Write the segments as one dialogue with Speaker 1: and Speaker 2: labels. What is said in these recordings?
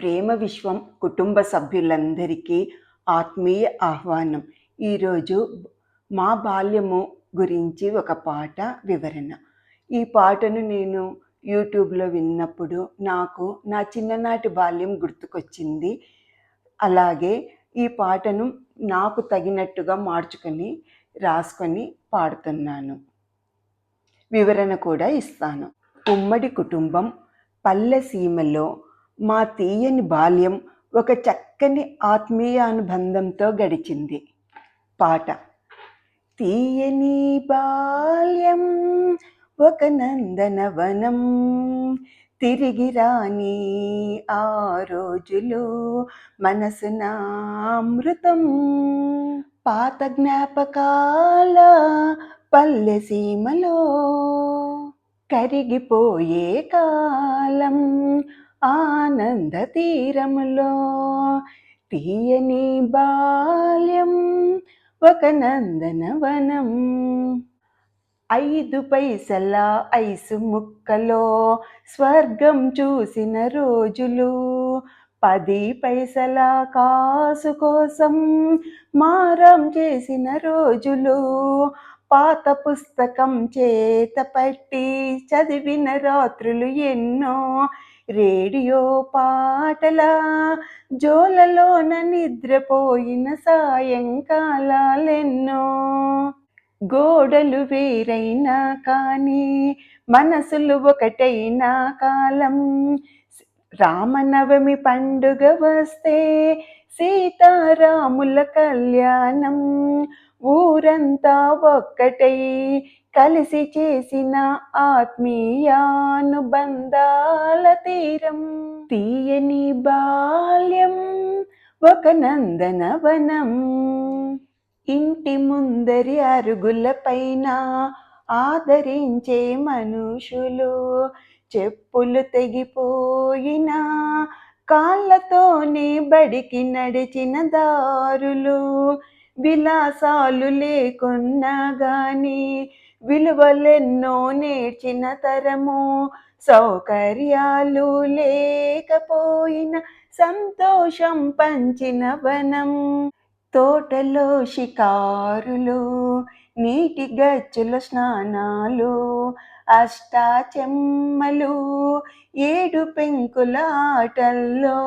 Speaker 1: ప్రేమ విశ్వం కుటుంబ సభ్యులందరికీ ఆత్మీయ ఆహ్వానం. ఈరోజు మా బాల్యము గురించి ఒక పాట వివరణ. ఈ పాటను నేను యూట్యూబ్లో విన్నప్పుడు నాకు నా చిన్ననాటి బాల్యం గుర్తుకొచ్చింది. అలాగే ఈ పాటను నాకు తగినట్టుగా మార్చుకొని రాసుకొని పాడుతున్నాను. వివరణ కూడా ఇస్తాను. ఉమ్మడి కుటుంబం, పల్లె సీమలో మా తీయని బాల్యం ఒక చక్కని ఆత్మీయానుబంధంతో గడిచింది. పాట: తీయని బాల్యం ఒక నందనవనం, తిరిగి రాని ఆ రోజులు మనసున అమృతం. పాత జ్ఞాపకాల పల్లె సీమలో కరిగిపోయే కాలం ఆనంద తీరములో. తీయని బాల్యం ఒక నందనవనం, 5 పైసల ఐసు ముక్కలో స్వర్గం చూసిన రోజులు, 10 పైసల కాసు కోసం మారం చేసిన రోజులు, పాత పుస్తకం చేత పట్టి చదివిన రాత్రులు ఎన్నో, రేడియో పాటల జోలలోన నిద్రపోయిన సాయంకాలాలెన్నో. గోడలు వేరైనా కానీ మనసులు ఒకటైన కాలం, రామనవమి పండుగ వస్తే సీతారాముల కళ్యాణం, ఊరంతా ఒక్కటై కలిసి చేసిన ఆత్మీయానుబంధాల తీరం. తీయని బాల్యం ఒక నందనవనం, ఇంటి ముందరి అరుగుల పైన ఆదరించే మనుషులు, చెప్పులు తెగిపోయిన కాళ్ళతోనే బడికి నడిచిన దారులు, విలాసాలు లేకున్నా గాని విలువలెన్నో నేర్చిన తరము, సౌకర్యాలు లేకపోయిన సంతోషం పంచిన వనం. తోటలో షికారులు, నీటి గచ్చుల స్నానాలు, అష్టాచెమ్మలు, 7 పెంకుల ఆటల్లో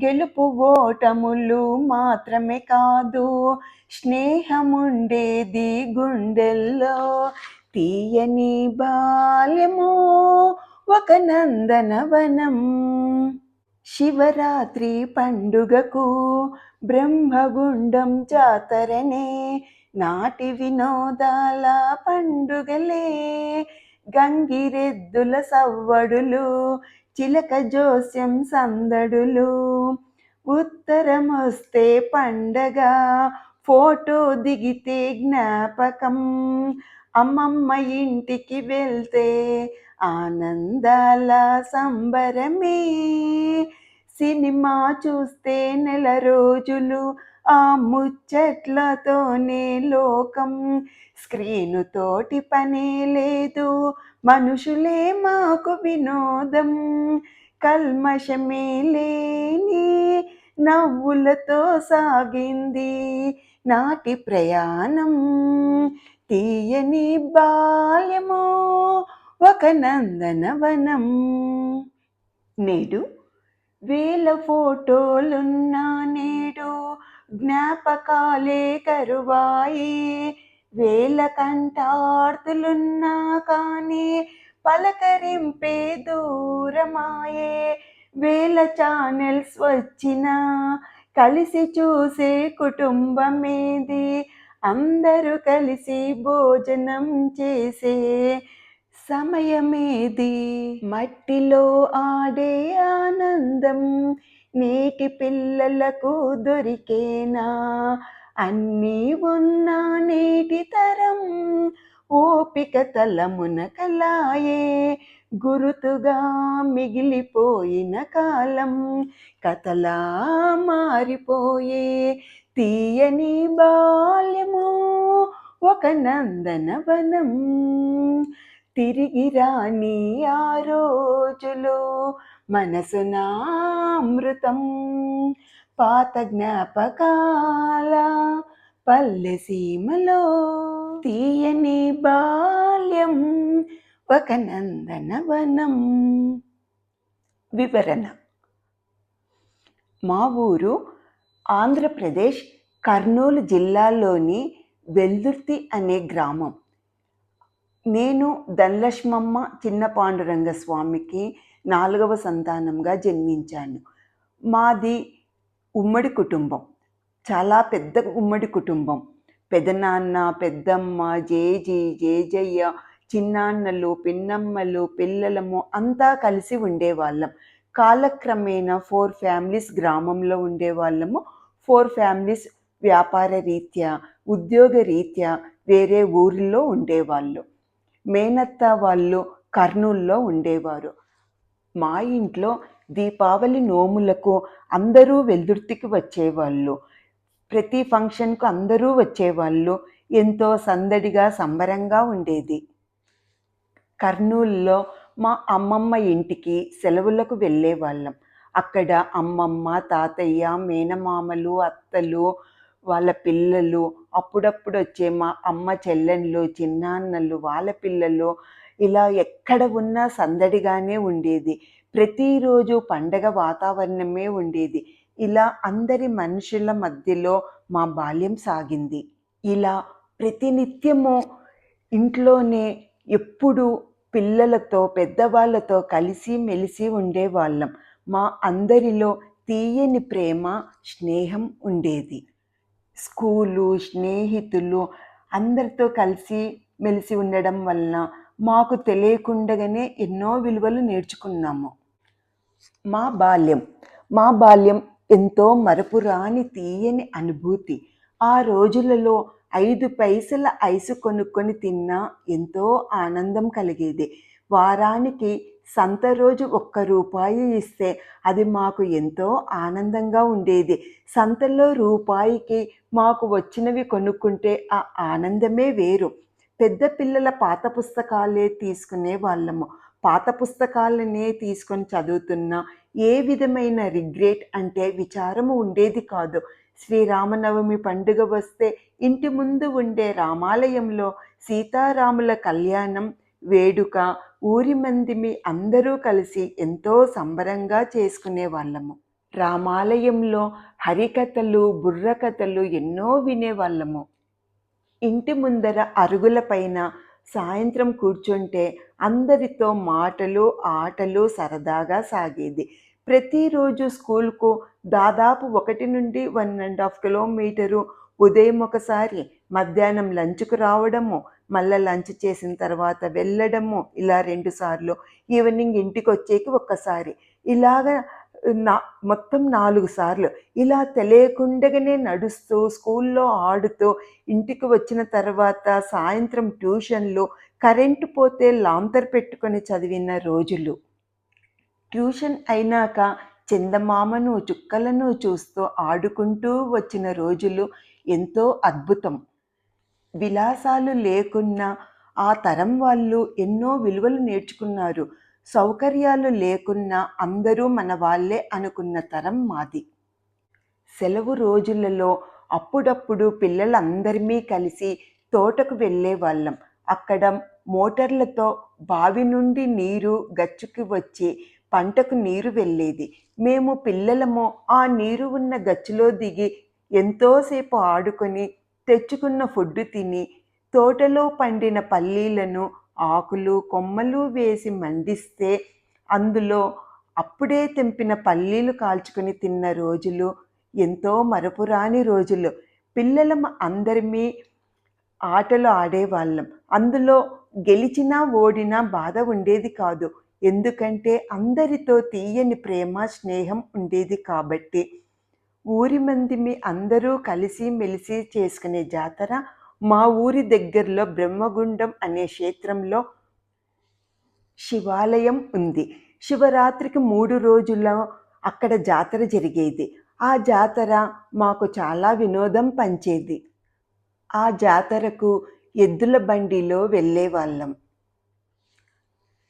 Speaker 1: గెలుపు ఓటములు మాత్రమే కాదు, స్నేహముండేది గుండెల్లో. తీయని బాల్యము ఒక నందనవనం, శివరాత్రి పండుగకు బ్రహ్మగుండం జాతరనే, నాటి వినోదాల పండుగలే, గంగిరెద్దుల సవ్వడులు, చిలక జోస్యం సందడులు, ఉత్తరమొస్తే పండగ, ఫోటో దిగితే జ్ఞాపకం, అమ్మమ్మ ఇంటికి వెళ్తే ఆనందాల సంబరమే, సినిమా చూస్తే నెల రోజులు ఆ ముచ్చట్లతోనే లోకం, స్క్రీను తోటి పనే లేదు, మనుషులే మాకు వినోదం, కల్మషమే లేని నవ్వులతో సాగింది నాటి ప్రయాణం. తీయని బాల్యము ఒక నందనవనం. నేడు వేల ఫోటోలున్నా నేడు జ్ఞాపకాలే కరువాయి, వేల కంటార్తులున్నా కానీ పలకరింపే దూరమాయే, వేల ఛానల్స్ వచ్చినా కలిసి చూసే కుటుంబమేది, అందరూ కలిసి భోజనం చేసే సమయమేది, మట్టిలో ఆడే ఆనందం నేటి పిల్లలకు దొరికేనా, అన్నీ ఉన్నా నేటి తరం ఓపిక తలమున కలాయే, గురుతుగా మిగిలిపోయిన కాలం కథలా మారిపోయే. తీయని బాల్యము ఒక నందనవనం, తిరిగి రాని ఆ రోజులు మనసున అమృతం. పాత జ్ఞాపకాల పల్లె సీమలో తీయని బాల్యం ఒక నందనవనం. వివరణ: మా ఊరు ఆంధ్రప్రదేశ్ కర్నూలు జిల్లాలోని వెల్దుర్తి అనే గ్రామం. నేను ధనలక్ష్మమ్మ చిన్న పాండురంగ స్వామికి 4వ సంతానంగా జన్మించాను. మాది ఉమ్మడి కుటుంబం, చాలా పెద్ద ఉమ్మడి కుటుంబం. పెదనాన్న, పెద్దమ్మ, జేజి, జేజయ్య, చిన్నాన్నలు, పిన్నమ్మలు, పిల్లలము అంతా కలిసి ఉండేవాళ్ళం. కాలక్రమేణా 4 ఫ్యామిలీస్ గ్రామంలో ఉండేవాళ్ళము. 4 ఫ్యామిలీస్ వ్యాపార రీత్యా, ఉద్యోగ రీత్యా వేరే ఊరిలో ఉండేవాళ్ళు. మేనత్త వాళ్ళు కర్నూలులో ఉండేవారు. మా ఇంట్లో దీపావళి నోములకు అందరూ వెల్దుర్తికి వచ్చేవాళ్ళు. ప్రతి ఫంక్షన్కు అందరూ వచ్చేవాళ్ళు. ఎంతో సందడిగా సంబరంగా ఉండేది. కర్నూలులో మా అమ్మమ్మ ఇంటికి సెలవులకు వెళ్ళేవాళ్ళం. అక్కడ అమ్మమ్మ, తాతయ్య, మేనమామలు, అత్తలు, వాళ్ళ పిల్లలు, అప్పుడప్పుడు వచ్చే మా అమ్మ చెల్లెళ్ళు, చిన్నాన్నలు, వాళ్ళ పిల్లలు, ఇలా ఎక్కడ ఉన్నా సందడిగానే ఉండేది. ప్రతిరోజు పండగ వాతావరణమే ఉండేది. ఇలా అందరి మనుషుల మధ్యలో మా బాల్యం సాగింది. ఇలా ప్రతినిత్యము ఇంట్లోనే ఎప్పుడు పిల్లలతో, పెద్దవాళ్ళతో కలిసి మెలిసి ఉండేవాళ్ళం. మా అందరిలో తీయని ప్రేమ, స్నేహం ఉండేది. స్కూలు, స్నేహితులు అందరితో కలిసి మెలిసి ఉండడం వలన మాకు తెలియకుండగానే ఎన్నో విలువలు నేర్చుకున్నాము. మా బాల్యం ఎంతో మరపురాని తీయని అనుభూతి. ఆ రోజులలో 5 పైసల ఐసు కొనుక్కొని తిన్నా ఎంతో ఆనందం కలిగేది. వారానికి సంత రోజు 1 రూపాయి ఇస్తే అది మాకు ఎంతో ఆనందంగా ఉండేది. సంతలో రూపాయికి మాకు వచ్చినవి కొనుక్కుంటే ఆ ఆనందమే వేరు. పెద్ద పిల్లల పాత పుస్తకాలే తీసుకునే వాళ్ళము. పాత పుస్తకాలనే తీసుకొని చదువుతున్నా ఏ విధమైన రిగ్రెట్ అంటే విచారము ఉండేది కాదు. శ్రీరామనవమి పండుగ వస్తే ఇంటి ముందు ఉండే రామాలయంలో సీతారాముల కళ్యాణం వేడుక ఊరి మందిమి అందరూ కలిసి ఎంతో సంబరంగా చేసుకునే వాళ్ళము. రామాలయంలో హరికథలు, బుర్రకథలు ఎన్నో వినేవాళ్ళము. ఇంటి ముందర అరుగుల పైన సాయంత్రం కూర్చుంటే అందరితో మాటలు, ఆటలు సరదాగా సాగేది. ప్రతిరోజు స్కూల్కు దాదాపు 1 నుండి 1.5 కిలోమీటరు. ఉదయం ఒకసారి, మధ్యాహ్నం లంచ్కు రావడము, మళ్ళీ లంచ్ చేసిన తర్వాత వెళ్ళడము, ఇలా 2 సార్లు, ఈవినింగ్ ఇంటికి వచ్చేకి ఒక్కసారి, ఇలాగా మొత్తం 4 సార్లు. ఇలా తెలియకుండగానే నడుస్తూ, స్కూల్లో ఆడుతూ, ఇంటికి వచ్చిన తర్వాత సాయంత్రం ట్యూషన్లు, కరెంటు పోతే లాంతర్ పెట్టుకొని చదివిన రోజులు. ట్యూషన్ అయినాక చందమామను, చుక్కలను చూస్తూ ఆడుకుంటూ వచ్చిన రోజులు ఎంతో అద్భుతం. విలాసాలు లేకున్నా ఆ తరం వాళ్ళు ఎన్నో విలువలు నేర్చుకున్నారు. సౌకర్యాలు లేకున్నా అందరూ మన వాళ్ళే అనుకున్న తరం మాది. సెలవు రోజులలో అప్పుడప్పుడు పిల్లలందరినీ కలిసి తోటకు వెళ్ళే వాళ్ళం. అక్కడ మోటార్లతో బావి నుండి నీరు గచ్చుకి వచ్చి పంటకు నీరు వెళ్ళేది. మేము పిల్లలము ఆ నీరు ఉన్న గచ్చులో దిగి ఎంతోసేపు ఆడుకొని తెచ్చుకున్న ఫుడ్ తిని, తోటలో పండిన పల్లీలను ఆకులు, కొమ్మలు వేసి మండిస్తే అందులో అప్పుడే తెంపిన పల్లీలు కాల్చుకొని తిన్న రోజులు ఎంతో మరపురాని రోజులు. పిల్లలం అందరిమీ ఆటలు ఆడేవాళ్ళం. అందులో గెలిచినా ఓడినా బాధ ఉండేది కాదు. ఎందుకంటే అందరితో తీయని ప్రేమ, స్నేహం ఉండేది కాబట్టి. ఊరి మందిమి అందరూ కలిసి మెలిసి చేసుకునే జాతర మా ఊరి దగ్గరలో బ్రహ్మగుండం అనే క్షేత్రంలో శివాలయం ఉంది. శివరాత్రికి 3 రోజుల్లో అక్కడ జాతర జరిగేది. ఆ జాతర మాకు చాలా వినోదం పంచేది. ఆ జాతరకు ఎద్దుల బండిలో వెళ్ళేవాళ్ళం.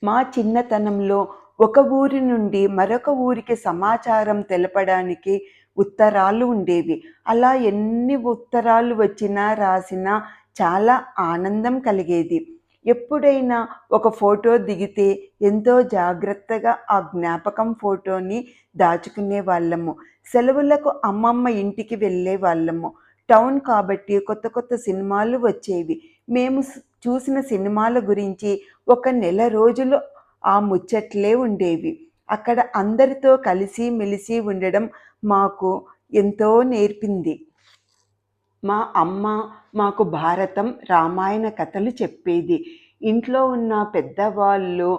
Speaker 1: మా చిన్నతనంలో ఒక ఊరి నుండి మరొక ఊరికి సమాచారం తెలపడానికి ఉత్తరాలు ఉండేవి. అలా ఎన్ని ఉత్తరాలు వచ్చినా, రాసినా చాలా ఆనందం కలిగేది. ఎప్పుడైనా ఒక ఫోటో దిగితే ఎంతో జాగ్రత్తగా ఆ జ్ఞాపకం ఫోటోని దాచుకునే వాళ్ళము. సెలవులకు అమ్మమ్మ ఇంటికి వెళ్ళే వాళ్ళము. టౌన్ కాబట్టి కొత్త కొత్త సినిమాలు వచ్చేవి. మేము చూసిన సినిమాల గురించి ఒక నెల రోజులు ఆ ముచ్చట్లే ఉండేవి. అక్కడ అందరితో కలిసి మెలిసి ఉండడం మాకు ఎంతో నేర్పింది. మా అమ్మ మాకు భారతం, రామాయణ కథలు చెప్పేది. ఇంట్లో ఉన్న పెద్దవాళ్ళు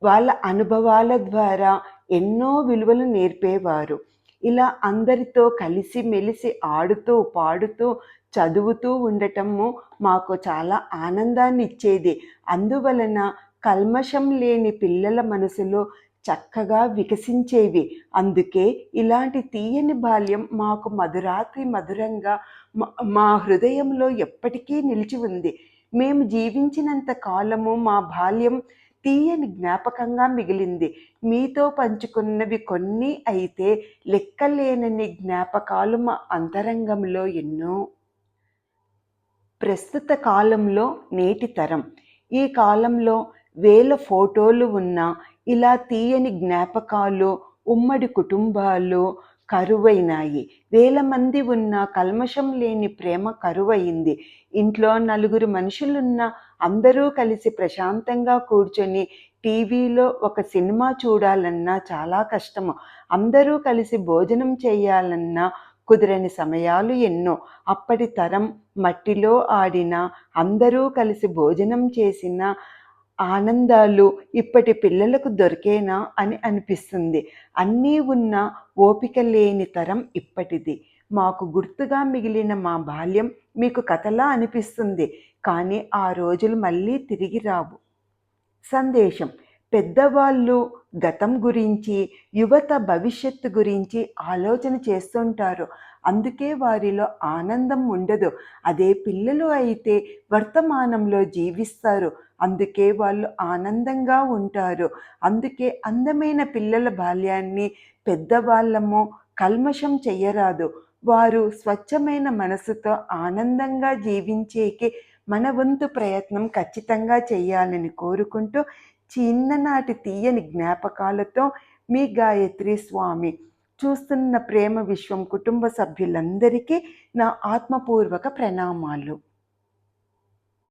Speaker 1: వాళ్ళ అనుభవాల ద్వారా ఎన్నో విలువలు నేర్పేవారు. ఇలా అందరితో కలిసి మెలిసి ఆడుతూ, పాడుతూ, చదువుతూ ఉండటము మాకు చాలా ఆనందాన్ని ఇచ్చేది. అందువలన కల్మషం లేని పిల్లల మనసులో చక్కగా వికసించేవి. అందుకే ఇలాంటి తీయని బాల్యం మాకు మధురాతి మధురంగా మా హృదయంలో ఎప్పటికీ నిలిచి ఉంది. మేము జీవించినంత కాలము మా బాల్యం తీయని జ్ఞాపకంగా మిగిలింది. మీతో పంచుకున్నవి కొన్ని అయితే లెక్కలేనన్ని జ్ఞాపకాలు మా అంతరంగంలో ఎన్నో. ప్రస్తుత కాలంలో నేటి తరం, ఈ కాలంలో వేల ఫోటోలు ఉన్న ఇలా తీయని జ్ఞాపకాలు, ఉమ్మడి కుటుంబాలు కరువైనాయి. వేల మంది ఉన్న కల్మషం లేని ప్రేమ కరువయింది. ఇంట్లో నలుగురు మనుషులున్న అందరూ కలిసి ప్రశాంతంగా కూర్చొని టీవీలో ఒక సినిమా చూడాలన్నా చాలా కష్టము. అందరూ కలిసి భోజనం చేయాలన్నా కుదరని సమయాలు ఎన్నో. అప్పటి తరం మట్టిలో ఆడిన, అందరూ కలిసి భోజనం చేసిన ఆనందాలు ఇప్పటి పిల్లలకు దొరికేనా అని అనిపిస్తుంది. అన్నీ ఉన్న ఓపిక లేని తరం ఇప్పటిది. మాకు గుర్తుగా మిగిలిన మా బాల్యం మీకు కథలా అనిపిస్తుంది, కానీ ఆ రోజులు మళ్ళీ తిరిగి రావు. సందేశం: పెద్దవాళ్ళు గతం గురించి, యువత భవిష్యత్తు గురించి ఆలోచన చేస్తుంటారు. అందుకే వారిలో ఆనందం ఉండదు. అదే పిల్లలు అయితే వర్తమానంలో జీవిస్తారు. అందుకే వాళ్ళు ఆనందంగా ఉంటారు. అందుకే అందమైన పిల్లల బాల్యాన్ని పెద్దవాళ్ళము కల్మషం చెయ్యరాదు. వారు స్వచ్ఛమైన మనసుతో ఆనందంగా జీవించేకి మన వంతు ప్రయత్నం ఖచ్చితంగా చేయాలని కోరుకుంటూ, చిన్ననాటి తీయని జ్ఞాపకాలతో మీ గాయత్రి స్వామి. చూస్తున్న ప్రేమ విశ్వం కుటుంబ సభ్యులందరికీ నా ఆత్మపూర్వక ప్రణామాలు.